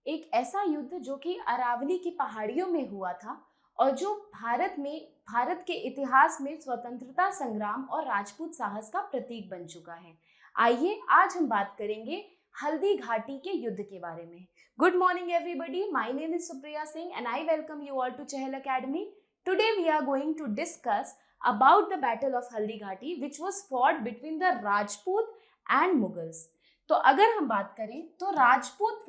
एक ऐसा युद्ध जो कि अरावली की पहाड़ियों में हुआ था और जो भारत के इतिहास में स्वतंत्रता संग्राम और राजपूत साहस का प्रतीक बन चुका है। आइए आज हम बात करेंगे हल्दी घाटी के युद्ध के बारे में। Good morning everybody, my name is Supriya Singh and I welcome you all to Chahal academy. Today we are going to discuss about the battle of Haldi Ghati which was fought between the Rajput and Mughals। तो अगर हम बात करें तो Rajput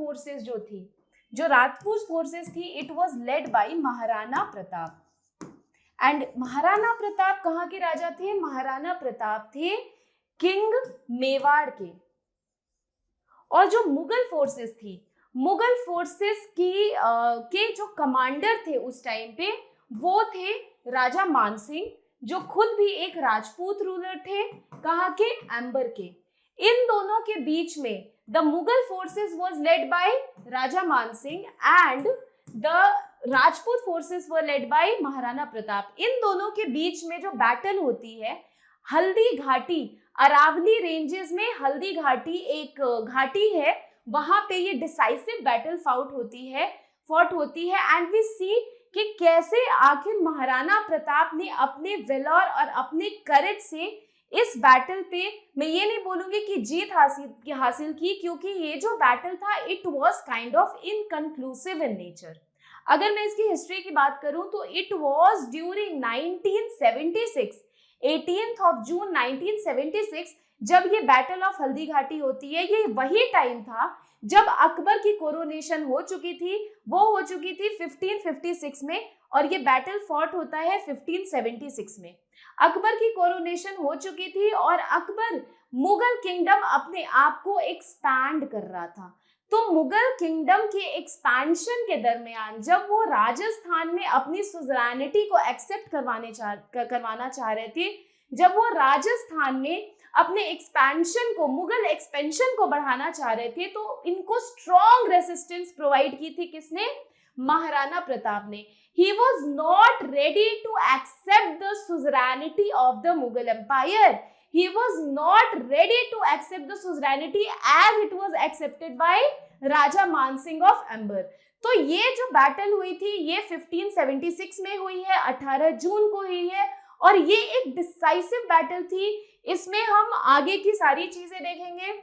forces थी it was led by Maharana Pratap. And Maharana Pratap कहाँ के राजा थे? महाराणा प्रताप थे किंग मेवाड़ के। और जो मुगल फोर्सेस थी, मुगल फोर्सेस के जो कमांडर थे उस टाइम पे वो थे राजा मानसिंह, जो खुद भी एक राजपूत रूलर थे। कहाँ के? अंबर के। इन दोनों के बीच में the Mughal forces was led by Raja Mansingh and the Rajput forces were led by Maharana Pratap. इन दोनों के बीच में जो बैटल होती है हल्दी घाटी, अरावली रेंजेस में हल्दी घाटी एक घाटी है, वहां पे ये डिसाइसिव बैटल फॉट होती है एंड वी सी कि कैसे आखिर महाराणा प्रताप ने अपने वेलोर और अपने करेज से इस बैटल पे, मैं ये नहीं बोलूंगी कि जीत हासिल की, क्योंकि ये जो बैटल था it was kind of inconclusive in nature. अगर मैं इसकी हिस्ट्री की बात करूं तो it was during 1976, 18th of June 1976 जब ये बैटल ऑफ हल्दी घाटी होती है। ये वही टाइम था जब अकबर की कोरोनेशन हो चुकी थी, वो हो चुकी थी 1556 में और ये बैटल फॉट होता है 1576 में। अकबर की कोरोनेशन हो चुकी थी और अकबर मुगल किंगडम अपने आप को एक्सपैंड कर रहा था। तो मुगल किंगडम के एक्सपेंशन के दरमियान जब वो राजस्थान में अपनी सुजरानिटी को एक्सेप्ट करवाना चाह रहे थे, जब वो राजस्थान में अपने एक्सपेंशन को, मुगल एक्सपेंशन को बढ़ाना चाह रहे थे, तो इनको स्ट्रॉन्ग रेसिस्टेंस प्रोवाइड की थी किसने? महाराणा प्रताप ने। He was not ready to accept the suzerainty of the Mughal Empire. He was not ready to accept the suzerainty as it was accepted by Raja Mansingh of Amber. तो ये जो बैटल हुई थी ये 1576 में हुई है, 18 जून को हुई है और ये एक डिसाइसिव बैटल थी। इसमें हम आगे की सारी चीजें देखेंगे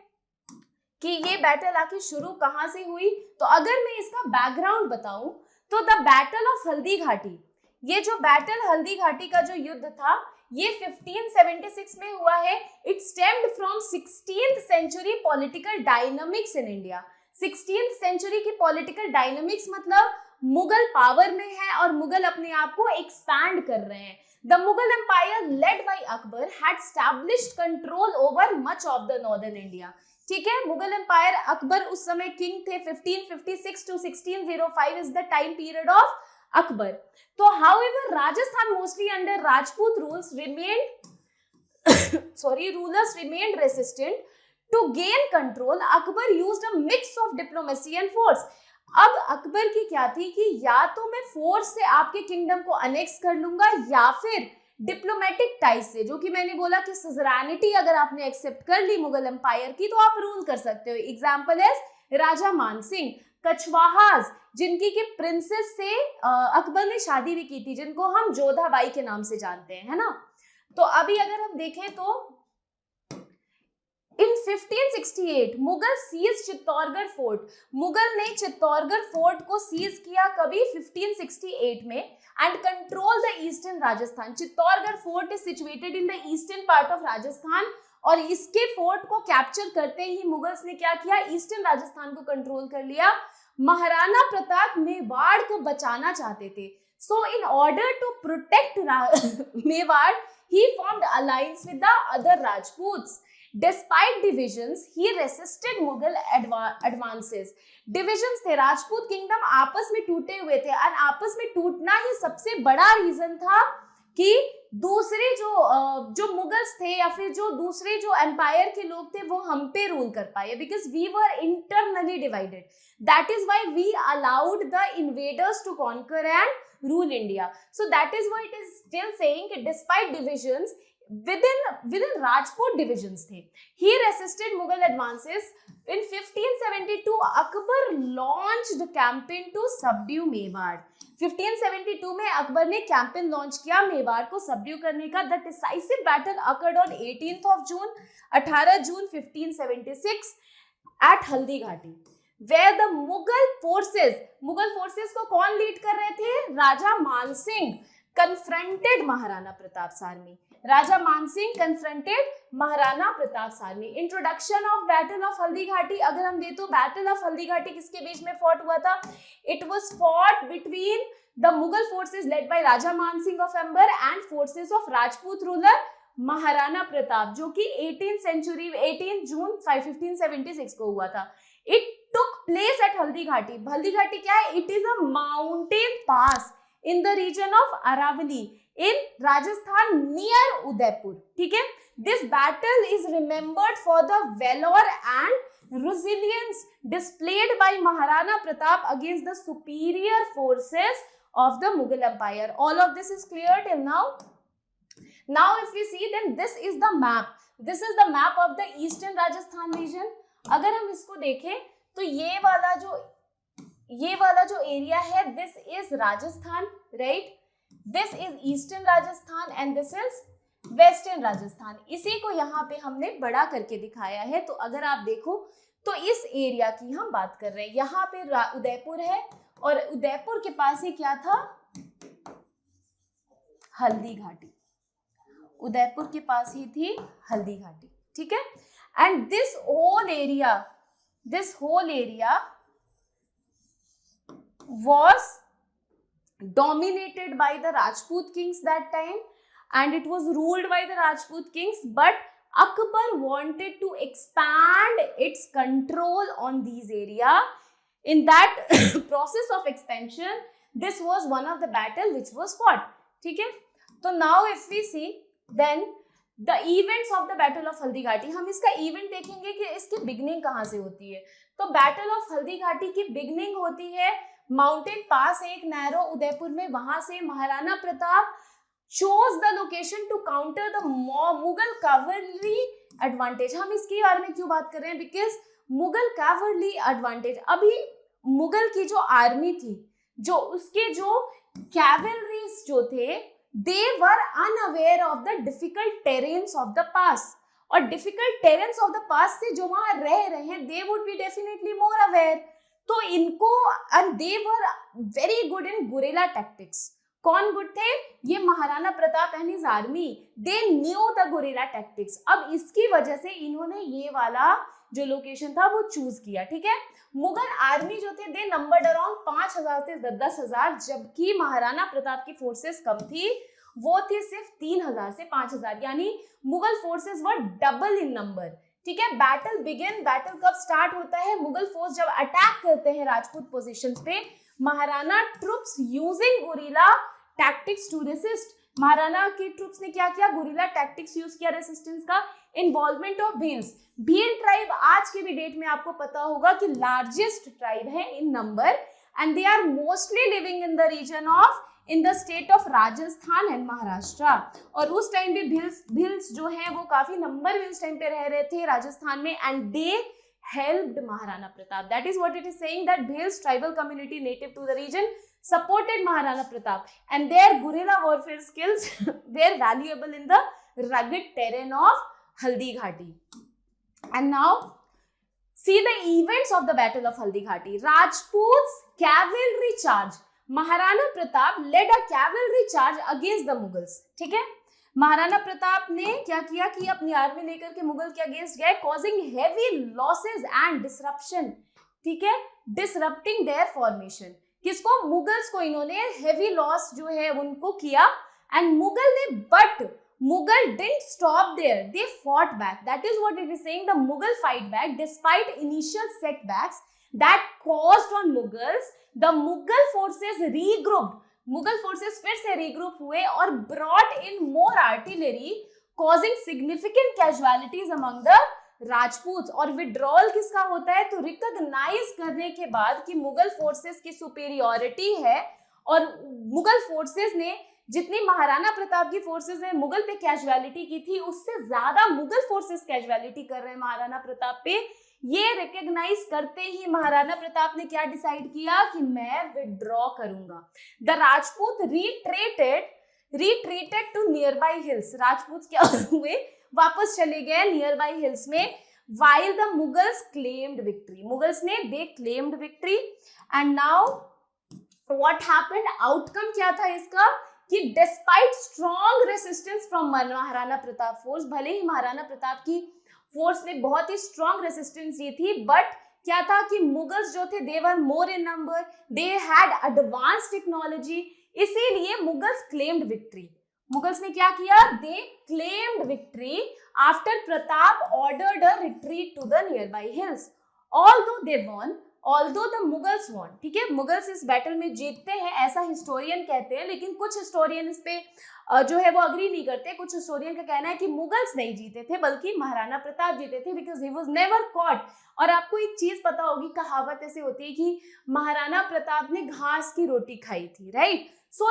कि ये बैटल आखिर शुरू कहाँ से हुई। तो अगर मैं इसका बैकग्राउंड बताऊं तो द बैटल ऑफ हल्दी घाटी, ये जो बैटल हल्दी घाटी का जो युद्ध था ये 1576 में हुआ है। It stemmed from 16th century political dynamics in India. 16th century की पॉलिटिकल डायनामिक्स मतलब मुगल पावर में है और मुगल अपने आप को एक्सपैंड कर रहे हैं। The Mughal Empire led by Akbar had established control over much of the northern India। ठीक है, मुगल एम्पायर, अकबर उस समय किंग थे। 1556 to 1605 is the time period of Akbar. तो however Rajasthan mostly under Rajput rulers remained resistant to gain control। Akbar used a mix of diplomacy and force। अब अकबर की क्या थी कि या तो मैं फोर्स से आपके किंगडम को अनेक्स कर लूंगा या फिर डिप्लोमेटिक टाइज से, जो कि मैंने बोला कि सुजरानिटी अगर आपने एक्सेप्ट कर ली मुगल एम्पायर की तो आप रूल कर सकते हो। एग्जांपल है राजा मानसिंह, कछवाहाज जिनकी की प्रिंसेस से अकबर ने शादी भी की थी, जिनको हम जोधाबाई के नाम से जानते हैं, है ना। तो अभी अगर हम देखें तो In 1568 Mughal seize Chittorgarh fort. Mughal ने चित्तौड़गढ़ फोर्ट को सीज किया कभी? 1568 में and control the eastern Rajasthan. Chittorgarh fort is situated in the eastern part of Rajasthan और इसके फोर्ट को कैप्चर करते ही मुगल्स ने क्या किया? ईस्टर्न राजस्थान को कंट्रोल कर लिया। महाराणा प्रताप मेवाड़ को बचाना चाहते थे। So in order to protect Mewar he formed alliance with the other Rajputs. Despite divisions, he resisted Mughal advances। Divisions थे, राजपूत किंगडम आपस में टूटे हुए थे और आपस में टूटना ही सबसे बड़ा रीजन था कि दूसरे जो मुगल्स थे या फिर जो दूसरे जो एम्पायर के लोग थे वो हम पे रूल कर पाए, because we were internally divided. That is why we allowed the invaders to conquer and rule India. So that is why it is still saying कि despite divisions within Rajput divisions थे. He resisted Mughal advances. In 1572, Akbar launched a campaign to subdue Mewar. 1572 में अकबर ने campaign launch किया मेवाड़ को subdue करने का. The decisive battle occurred on 18th of June 18 जून 1576 at Haldi Ghati, where the Mughal forces को कौन लीड कर रहे थे? Raja Mansingh confronted Maharana Pratap army. Raja Mansingh confronted Maharana Pratap army. Introduction of battle of Haldi Ghati अगर हम दे तो बैटल ऑफ हल्दी घाटी किसके बीच में फॉट हुआ था? It was fought between the Mughal forces led by Raja Mansingh of Amber and forces of Rajput ruler Maharana Pratap, जो कि 18 जून 1576 को हुआ था. It took place at Haldi घाटी. हल्दी घाटी क्या है? It is a mountain pass in the region of Aravali in Rajasthan near Udaipur. ठीक है? This battle is remembered for the valor and resilience displayed by Maharana Pratap against the superior forces of the Mughal Empire. All of this is clear till now. Now if we see, then this is the map. This is the map of the eastern Rajasthan region. अगर हम इसको देखें तो ये वाला जो area है, this is Rajasthan, right? This is eastern Rajasthan and this is western Rajasthan. इसी को यहाँ पे हमने बड़ा करके दिखाया है. तो अगर आप देखो तो इस एरिया की हम बात कर रहे हैं. यहाँ पे उदयपुर है और उदयपुर के पास ही क्या था? हल्दी घाटी. उदयपुर के पास ही थी हल्दी घाटी. ठीक है? And this whole area was dominated by the Rajput kings that time, and it was ruled by the Rajput kings, but Akbar wanted to expand its control on these area. In that process of expansion, this was one of the battle which was fought. ठीक है? तो now if we see, then the events of the battle of Haldi घाटी, हम इसका event देखेंगे कि इसकी beginning कहाँ से होती है. तो बैटल ऑफ हल्दी घाटी की बिगनिंग होती है माउंटेन पास एक नैरो उदयपुर में. वहां से Maharana Pratap chose the location to counter the Mughal cavalry advantage. हम इसके बारे में क्यों बात कर रहे हैं? बिकॉज मुगल cavalry advantage, अभी मुगल की जो आर्मी थी, जो उसके जो कैवलरीज जो थे, they were unaware of the difficult terrains of the pass. और difficult terrains of the pass से जो वहां रह रहे हैं, they would be definitely more aware. तो इनको, and they were very good in guerrilla tactics. कौन गुड थे? ये Maharana Pratap and his army. They knew the guerrilla tactics. अब इसकी वजह से इन्होंने ये वाला जो लोकेशन था वो चूज किया. ठीक है? मुगल आर्मी जो थे, दे नंबर्ड अराउंड 5000 से 10,000, जबकि महाराणा प्रताप की फोर्सेस कम थी, वो थी सिर्फ 3000 से 5000. यानी Mughal forces were double in number. ठीक है? Battle begin. बैटल कब स्टार्ट होता है? मुगल फोर्स जब अटैक करते हैं राजपूत पोजीशंस पे, Maharana troops using guerrilla tactics to resist. Maharana की ट्रुप्स ने क्या किया? गुरिल्ला टैक्टिक्स यूज किया रेसिस्टेंस का. Involvement of Bhils. Bhil tribe आज के भी डेट में आपको पता होगा कि लार्जेस्ट ट्राइब है in number, and they are mostly living in the region of, in the state of Rajasthan and Maharashtra. और उस टाइम पे भील्स जो है वो काफी नंबर में उस टाइम पे रह रहे थे राजस्थान में, and they helped Maharana Pratap. That is what it is saying, that Bhils tribal community native to the region supported Maharana Pratap, and their guerrilla warfare skills were valuable in the rugged terrain of Haldi Ghati. And now see the events of the battle of Haldi Ghati. Rajputs cavalry charge. Maharana Pratap led a cavalry charge against the Mughals. ठीक है? महाराणा प्रताप ने क्या किया कि अपनी army लेकर के मुगल के अगेंस्ट गए, causing heavy losses and disruption. ठीक है? Disrupting there formation. किसको? मुगल्स को इन्होंने हेवी लॉस जो है उनको किया, एंड मुगल ने, but Mughal didn't stop there, they fought back. That is what it is saying, the Mughal fight back despite initial setbacks that caused on Mughals. The Mughal forces regrouped. Mughal forces फिर से रीग्रुप हुए और brought in more artillery, causing significant casualties among the Rajput. और withdrawal किसका होता है? तो recognise करने के बाद कि मुगल फोर्सेस की सुपेरियोरिटी है और मुगल फोर्सेस ने जितनी महाराणा प्रताप की फोर्सेस ने मुगल पे कैजुअलिटी की थी उससे ज्यादा मुगल फोर्सेस कैजुअलिटी कर रहे हैं महाराणा प्रताप पे। ये रिकॉग्नाइज करते ही महाराणा प्रताप ने क्या डिसाइड किया कि मैं विड्रॉ करूंगा। The Rajput retreated to nearby hills. Rajput क्या हुए, वापस चले गए नियर बाई हिल्स में। while the Mughals claimed victory, Mughals ने they claimed victory and now what happened, outcome क्या था इसका कि despite strong resistance from Maharana Pratap force, भले ही महाराणा प्रताप की फोर्स ने बहुत ही स्ट्रॉन्ग रेसिस्टेंस दी थी, बट क्या था कि मुगल्स जो थे they were more in number, they had advance technology, इसीलिए मुगल्स क्लेम्ड विक्ट्री। मुगल्स ने क्या किया, they claimed victory after Pratap ordered a retreat to the nearby hills. Although they won, although the Mughals won, ठीक है, मुगल्स इस बैटल में जीतते हैं ऐसा हिस्टोरियन कहते हैं, लेकिन कुछ हिस्टोरियन इस पे जो है वो अग्री नहीं करते। कुछ हिस्टोरियन का कहना है कि मुगल्स नहीं जीते थे बल्कि महाराणा प्रताप जीते थे, because he was never caught. और आपको एक चीज पता होगी, कहावत ऐसे होती है कि महाराणा प्रताप ने घास की रोटी खाई थी, right. So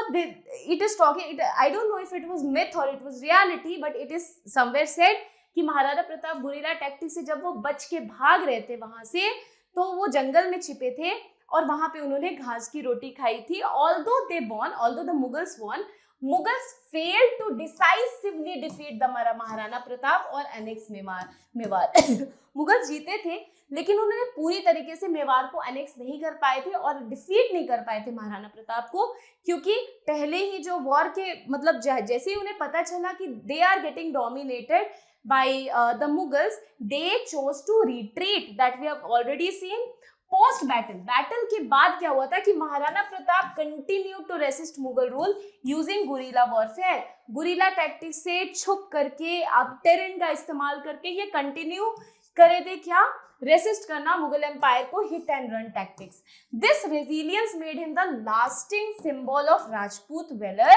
it is talking, I don't know if it was myth or it was reality, but it is somewhere said कि महाराणा प्रताप गुरिल्ला टैक्टिक से जब वो बच के भाग रहे थे वहां से, तो वो जंगल में छिपे थे और वहां पे उन्होंने घास की रोटी खाई थी। Although they won, although the Mughals won, Mughals failed to decisively defeat the Maharana Pratap और एनेक्स मेवाड़। मुगल जीते थे लेकिन उन्होंने पूरी तरीके से मेवाड़ को एनेक्स नहीं कर पाए थे और डिफीट नहीं कर पाए थे महाराणा प्रताप को, क्योंकि पहले ही जो वॉर के मतलब जैसे ही उन्हें पता चला कि they are getting dominated by the Mughals, they chose to retreat, that we have already seen. Post battle, battle के बाद क्या हुआ था कि Maharana Pratap continue to resist Mughal rule using guerrilla warfare. Guerrilla tactic से छुप करके, अब टेरेन का इस्तेमाल करके ये कंटिन्यू करे थे क्या, रेसिस्ट करना मुगल एम्पायर को, hit and run tactics. This resilience made him the lasting symbol of Rajput valour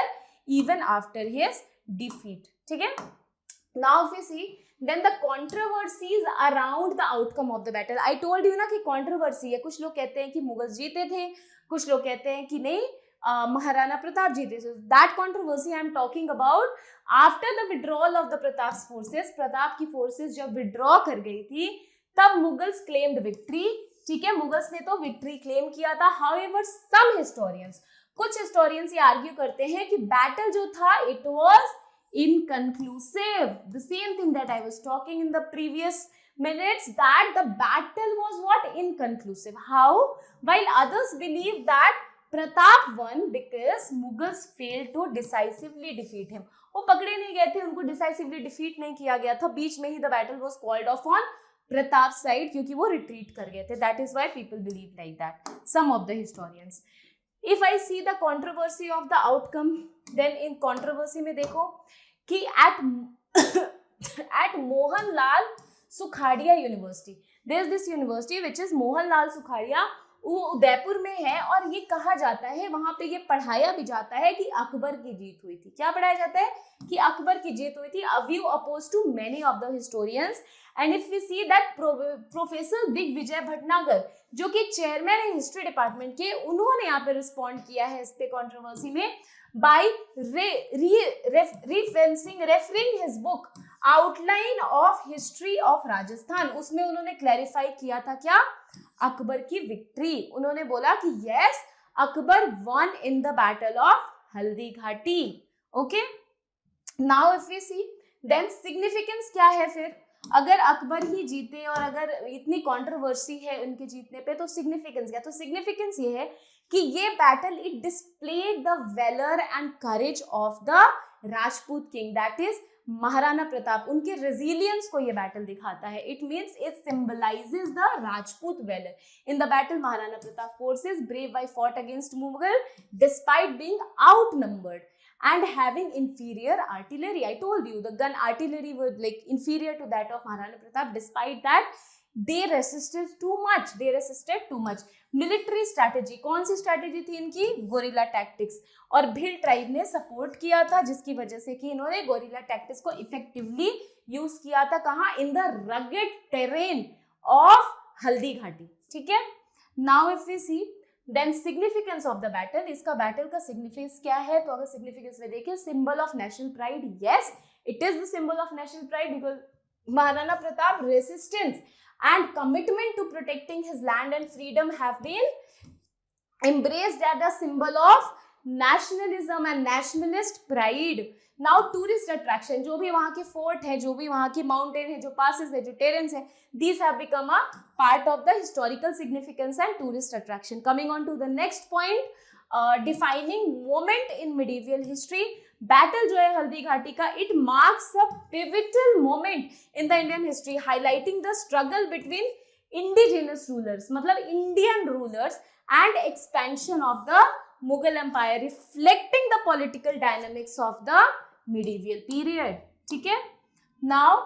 even after his defeat, ठीक है। Now if you see then the controversies around the outcome of the battle, I told you ना कि controversy है, कुछ लोग कहते हैं कि मुगल जीते थे, कुछ लोग कहते हैं कि नहीं महाराणा प्रताप जीते थे। that controversy I am talking about after the withdrawal of the Pratap's forces, Pratap की फोर्सेस जब विड्रॉ कर गई थी तब मुगल्स claimed victory, ठीक है, मुगल्स ने तो विक्ट्री क्लेम किया था। however some historians, कुछ historians ये आर्ग्यू करते हैं कि बैटल जो था it was inconclusive, the same thing that I was talking in the previous minutes, that the battle was what, inconclusive. How? While others believe that Pratap won because Mughals failed to decisively defeat him, वो पकड़े नहीं गए थे, उनको decisively defeat नहीं किया गया था, बीच में ही the battle was called off on Pratap's side क्योंकि वो retreat कर गए थे। That is why people believe like that, some of the historians. If I see the controversy of the outcome, then in controversy में देखो कि at Mohanlal Sukhadia university, there is this university which is Mohanlal Sukhadia, वो उदयपुर में है, और ये कहा जाता है, वहां पे ये पढ़ाया भी जाता है कि अकबर की जीत हुई थी। क्या पढ़ाया जाता है कि अकबर की जीत हुई थी, a view opposed to many of the historians. And if we see that professor Digvijay Bhatnagar जो कि चेयरमैन है हिस्ट्री डिपार्टमेंट के, उन्होंने यहाँ पे रिस्पॉन्ड किया है इस पे कंट्रोवर्सी में by referring his book Outline of History of Rajasthan। उसमें उन्होंने क्लैरिफाई किया था क्या, अकबर की विक्ट्री। उन्होंने बोला कि yes, Akbar won in the battle of Haldi Ghati. Okay, now if we see then significance क्या है फिर, अगर अकबर ही जीते और अगर इतनी कंट्रोवर्सी है उनके जीतने पे, तो सिग्निफिकेंस क्या, तो सिग्निफिकेंस ये है कि ये battle it displayed the valour and courage of the Rajput king, that is Maharana Pratap, उनके रेजिलियंस को ये बैटल दिखाता है। It means it symbolises the Rajput valour. In the battle Maharana Pratap forces bravely fought against Mughal despite being outnumbered and having inferior artillery. I told you the gun artillery were like inferior to that of Maharana Pratap. Despite that, they resisted too much. They resisted too much. Military strategy, कौन सी strategy थी इनकी, gorilla tactics, और Bhil tribe ने support किया था, जिसकी वजह से कि इन्होंने गोरिल्ला टैक्टिक्स को इफेक्टिवली यूज किया था। कहाँ, in the rugged terrain of Haldi Ghati, ठीक है। Now if we see then significance of the battle, इसका बैटल का सिग्निफिकेंस क्या है? तो अगर सिग्निफिकेंस में देखें, symbol of national pride, yes it is the symbol of national pride because Maharana Pratap resistance and commitment to protecting his land and freedom have been embraced as a symbol of nationalism and nationalist pride. Now tourist attraction, जो भी वहाँ के fort है, जो भी वहाँ के mountain है, जो passes है, जो terrains है, these have become a part of the historical significance and tourist attraction. Coming on to the next point, defining moment in medieval history. Battle जो है हल्दी घाटी का, it marks a pivotal moment in the Indian history, highlighting the struggle between indigenous rulers, मतलब Indian rulers, and expansion of the Mughal empire, reflecting the political dynamics of the medieval period. ठीक है, now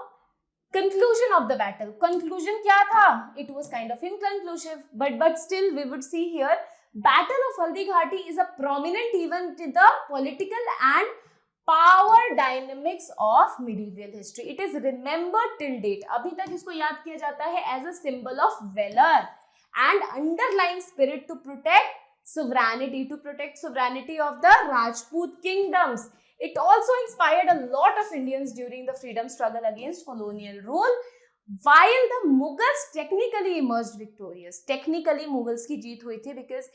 conclusion of the battle. Conclusion क्या था? It was kind of inconclusive, but still we would see here Battle of Haldi Ghati is a prominent event in the political and power dynamics of medieval history. It is remembered till date. अभी तक इसको याद किया जाता है as a symbol of valor and underlying spirit to protect sovereignty of the Rajput kingdoms. It also inspired a lot of Indians during the freedom struggle against colonial rule. While the Mughals technically emerged victorious, technically Mughals की जीत हुई थी because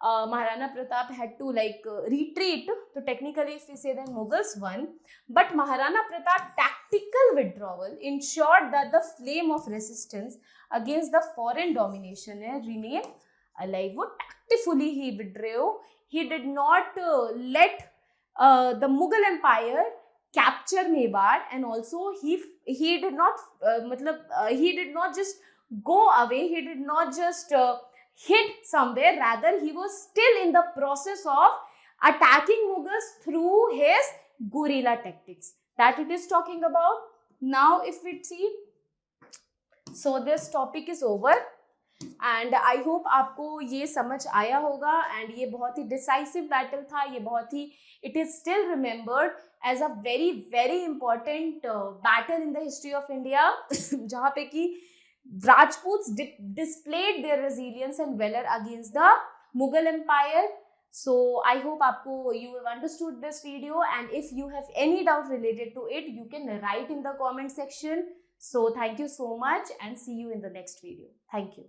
Maharana Pratap had to retreat. So technically, if we say then Mughals won, but Maharana Pratap tactical withdrawal ensured that the flame of resistance against the foreign domination remained alive. वो tactfully he withdrew. He did not let the Mughal Empire capture Mewar, and also he did not he did not just go away, he did not just hid somewhere, rather he was still in the process of attacking Mughals through his guerrilla tactics that it is talking about. Now if we see, so this topic is over and I hope आपको ये समझ आया होगा, and ये बहुत ही decisive battle था, ये बहुत ही it is still remembered as a very very important battle in the history of India जहाँ पे कि Rajputs displayed their resilience and valor against the Mughal Empire. So I hope आपको you have understood this video, and if you have any doubt related to it, you can write in the comment section. So thank you so much and see you in the next video. Thank you.